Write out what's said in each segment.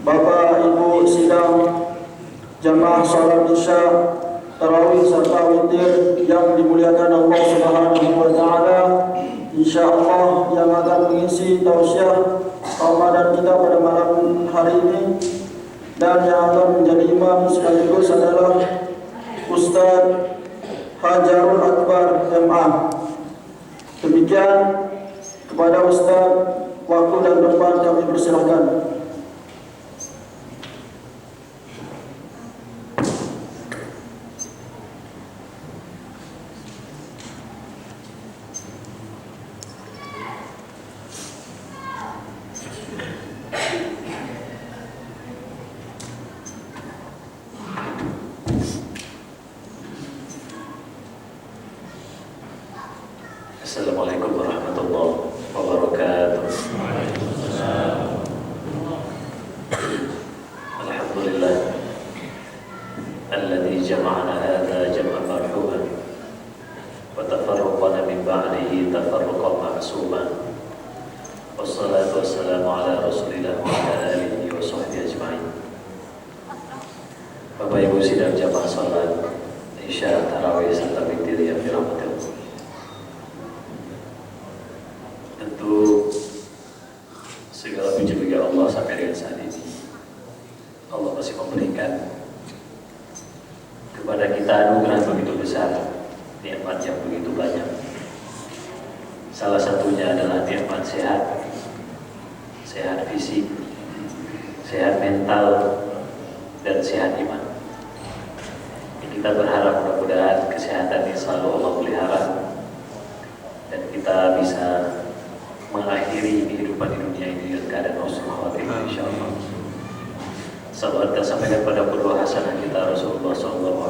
Bapak Ibu sidang jamaah salat Isya, tarawih serta witir yang dimuliakan Allah Subhanahu wa taala. Insyaallah yang akan mengisi tausiah Ramadan kita pada malam hari ini dan yang akan menjadi imam sekaligus adalah Ustaz Hajarul Akbar MA. Demikian, kepada Ustaz waktu dan tempat kami persilahkan. Assalamualaikum warahmatullahi wabarakatuh. Alhamdulillah alladzi jama'ana hadza jam'an marhuman wa tafarraqana min ba'dihi tafarruqan ma'suman. Wassalatu wassalamu ala Rasulillah wa ala alihi wa sahbihi ajma'in. Bapak Ibu sidang jamaah salat Isya, tarawih serta witir yang dirahmati Allah. Tentu segala puji bagi Allah sampai dengan saat ini Allah masih memberikan kepada kita anugerah begitu besar, nikmat yang begitu banyak. Salah satunya adalah nikmat sehat, sehat fisik, sehat mental, dan sehat iman. Kita berharap mudah-mudahan kesehatan ini selalu Allah pelihara dan kita bisa mengakhiri kehidupan di dunia ini dengan keadaan husnul khatimah insyaallah. Salawat tersampaikan pada qudwah hasanah kita Rasulullah SAW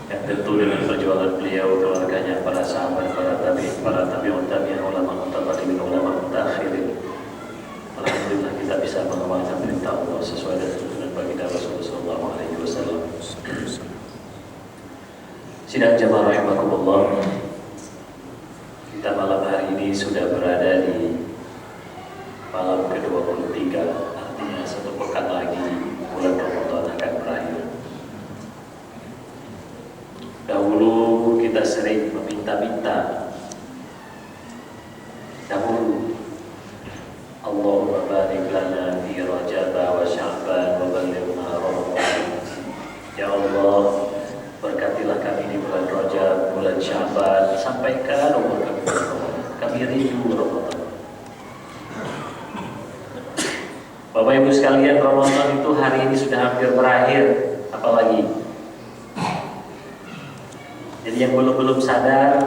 yang tentu dengan perjuangan beliau, keluarganya, para sahabat, para tabi'un tabi'in, ulama mutaqaddimin, ulama mutaakhirin. Alhamdulillah kita bisa mengamalkan perintah Allah sesuai dengan tuntunan baginda Rasulullah SAW. Sidang jamaah rahimakumullah, kita malam hari ini sudah berada di malam ke-23, artinya satu pekan lagi bulan Ramadan akan berakhir. Dahulu kita sering meminta-minta, dahulu Allahumma barik lana fi Rajab wa Sya'ban wa ballighna Ramadan. Ya Allah, berkatilah kami di bulan Rajab, bulan Sya'ban, sampaikan umur kami kami rindu Ramadan. Bapak Ibu sekalian, Ramadan itu hari ini sudah hampir berakhir, apalagi jadi yang belum sadar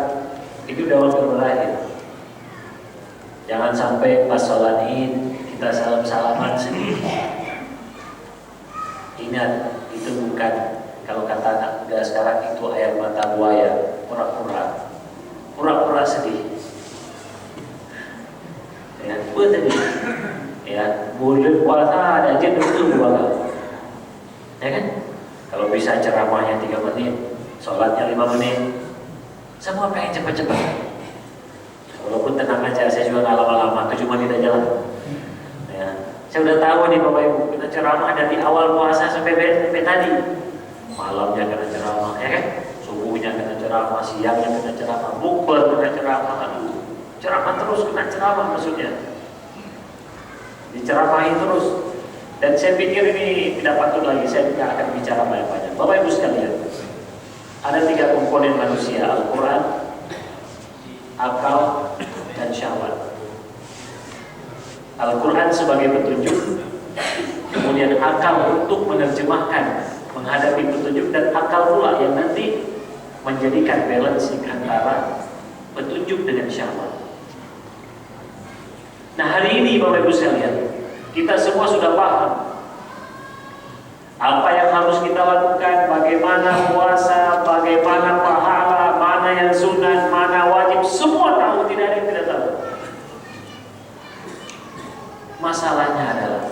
itu udah hampir berakhir. Jangan sampai pas sholat Id kita salam-salaman sendiri. Ingat, itu bukan, kalau kata anak muda sekarang itu air mata buaya, pura-pura sedih. Ya, betul. Ya, bulan puasa ada aja dulu buat. Ya kan? Kalau bisa ceramahnya 3 menit, sholatnya 5 menit, semua pengen cepat-cepat. Walaupun tenang aja, saya juga nggak lama-lama, 7 menit aja lah. Ya, saya udah tahu nih Bapak Ibu, kita ceramah dari awal puasa sampai tadi. Malamnya kena ceramah, ya kan? Subuhnya kena ceramah, siangnya kena ceramah, bukber kena ceramah, aduh, ceramah terus kena ceramah maksudnya. Diceramahin terus. Dan saya pikir ini tidak patut lagi, saya tidak akan bicara banyak-banyak. Bapak Ibu sekalian, ada 3 komponen manusia: Al-Quran, akal, dan syahwat. Al-Quran sebagai petunjuk, kemudian akal untuk menerjemahkan, menghadapi petunjuk, dan akal pula yang nanti menjadikan balancing antara petunjuk dengan syahwat. Nah, hari ini Bapak Ibu sekalian, kita semua sudah paham apa yang harus kita lakukan, bagaimana puasa, bagaimana pahala, mana yang sunat, mana wajib, semua tahu, tidak ada yang tidak tahu. Masalahnya adalah,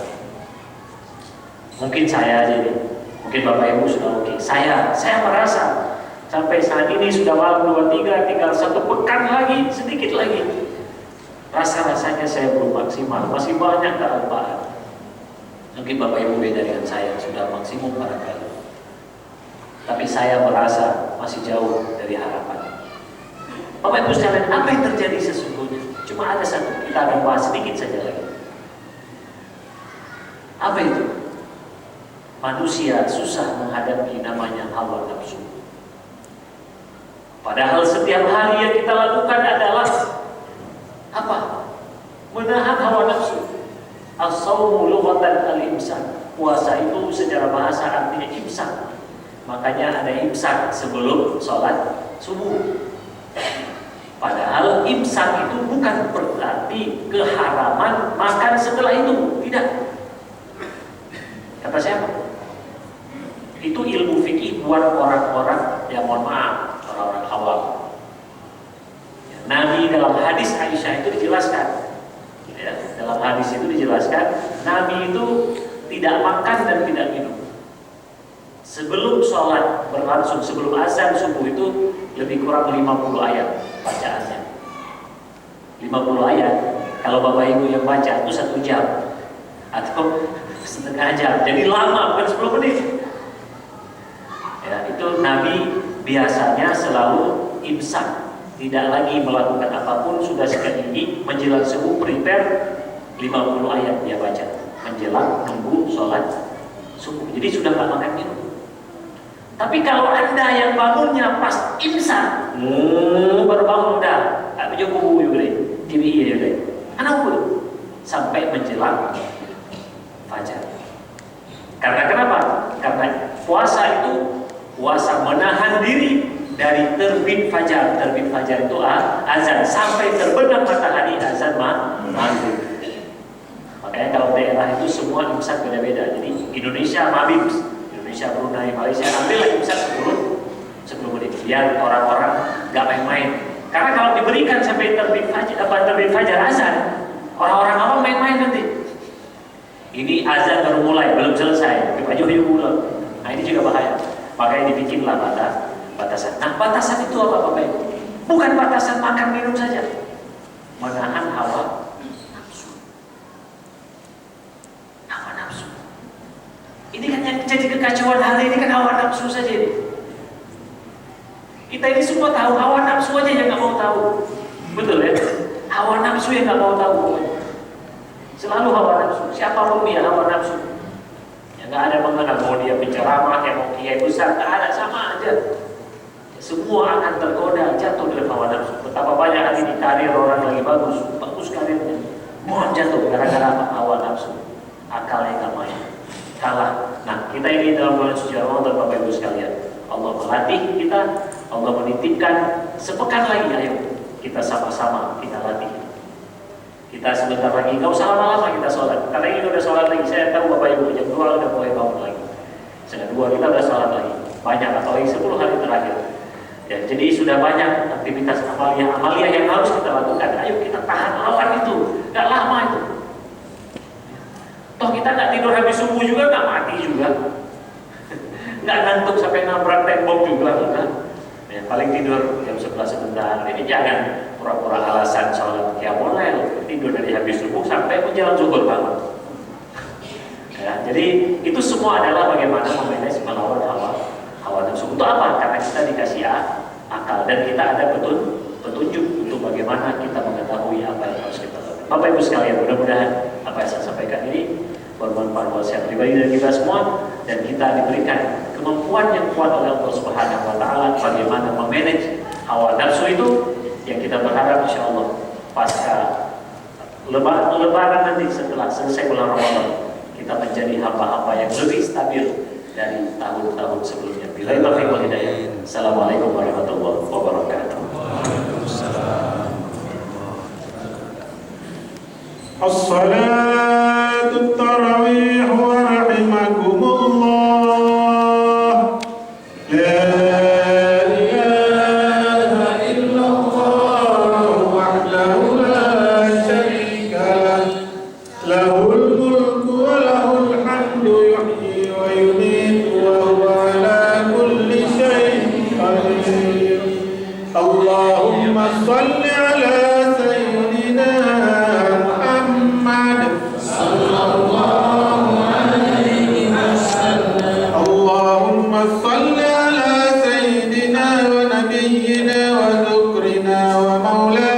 mungkin saya aja nih, mungkin Bapak Ibu sudah oke. Saya merasa sampai saat ini sudah malam 23, tinggal 1 pekan lagi, sedikit lagi. Rasa-rasanya saya belum maksimal, masih banyak kealpaan. Mungkin Bapak Ibu beda dengan saya, sudah maksimum barangkali. Tapi saya merasa masih jauh dari harapan. Bapak Ibu sekalian, apa yang terjadi sesungguhnya? Cuma ada satu, kita akan bahas sedikit saja lagi. Apa itu? Manusia susah menghadapi namanya hawa nafsu. Padahal setiap hari yang kita lakukan adalah apa? Menahan hawa nafsu. As-sawmu lughatan al-imsak. Puasa itu secara bahasa artinya imsak. Makanya ada imsak sebelum sholat subuh. Padahal imsak itu bukan berarti keharaman makan setelah itu. Tidak. Kata siapa? Itu ilmu fikih buat orang-orang yang mohon maaf, orang-orang awam. Nabi dalam hadis Aisyah itu dijelaskan. Ya, dalam hadis itu dijelaskan Nabi itu tidak makan dan tidak minum sebelum sholat berlangsung, sebelum azan subuh itu lebih kurang 50 ayat bacaannya. 50 ayat kalau Bapak Ibu yang baca itu 1 jam atau setengah jam, jadi lama, bukan 10 menit ya. Itu Nabi biasanya selalu imsak, tidak lagi melakukan apapun, sudah sekali ini menjelang subuh prepare 50 ayat dia baca menjelang nunggu sholat subuh. Jadi sudah nggak makan minum. Tapi kalau Anda yang bangunnya pas imsak, baru bangun dah, aku juga juga deh, TV ya deh, anak pun sampai menjelang fajar. Karena kenapa? Karena puasa itu puasa menahan diri dari terbit fajar. Terbit fajar itu azan sampai terbenam matahari azan maghrib. Makanya kalau daerah itu semua imsak beda-beda. Jadi Indonesia maghrib, Indonesia, Brunei, Malaysia ambillah imsak 10 menit. Biar orang-orang nggak main-main. Karena kalau diberikan sampai terbit fajar azan, orang-orang awam main-main nanti. Ini azan baru mulai, belum selesai. Baju ulang. Nah ini juga bahaya. Makanya dibikinlah batasan. Nah, batasan itu apa Bapak Ibu? Bukan batasan makan minum saja. Menahan hawa nafsu. Hawa nafsu. Ini kan yang jadi kekacauan hari ini kan hawa nafsu saja ini. Kita ini semua tahu, hawa nafsu aja yang nggak mau tahu. Betul ya? Hawa nafsu yang nggak mau tahu. Selalu hawa nafsu. Siapapun dia hawa nafsu. Ya nggak ada mengenal mau dia penceramah, yang mau kiai besar, nggak ada, sama aja. Semua akan tergoda jatuh dalam hawa nafsu. Betapa banyak hari di karir orang lagi bagus karirnya, mohon jatuh gara-gara hawa nafsu, akalnya nggak main, kalah. Nah kita ini dalam bulan suci Ramadan Bapak Ibu sekalian, Allah melatih kita, Allah menitipkan sepekan lagi, ayo kita sama-sama kita latih. Kita sebentar lagi, nggak usah lama-lama kita sholat. Karena ini udah sholat lagi, saya tahu Bapak Ibu jam 2 udah mulai bangun lagi. Setengah 2 kita udah sholat lagi, banyak apalagi 10 hari terakhir. Ya, jadi sudah banyak aktivitas amalia yang harus kita lakukan. Ayo kita tahan lawan itu, nggak lama itu. Toh kita nggak tidur habis subuh juga, nggak mati juga, nggak ngantuk sampai nabrak tembok juga, enggak. Ya, paling tidur jam 11 sebentar. Ini jangan pura-pura alasan sholat qiyamul lail, tidur dari habis subuh sampai menjelang zuhur bangun. Ya, jadi itu semua adalah bagaimana memanage melawan hawa nafsu. Untuk apa? Karena kita dikasih akal dan kita ada petunjuk untuk bagaimana kita mengetahui apa yang harus kita lakukan. Bapak Ibu sekalian, mudah-mudahan apa yang saya sampaikan ini bermanfaat buat saya pribadi dan kita semua, dan kita diberikan kemampuan yang kuat oleh Allah Subhanahu wa taala bagaimana memanage hawa nafsu itu, yang kita berharap insya Allah pasca lebaran nanti setelah selesai bulan Ramadan kita menjadi hamba-hamba yang lebih stabil dari tahun-tahun sebelumnya. Billahi taufiq wal hidayah. Assalamualaikum warahmatullahi wabarakatuh. As-salatu tarawih wa rahimakumullah. La ilaha illallah wahdahu la syarika lah. Lahul mulku wa lahul hamdu yuhyi wa yumiitu wa huwa ala kulli syai'in qadir. Allahumma shalli ala sayyidina Muhammad صل على سيدنا ونبينا وذكرنا ومولانا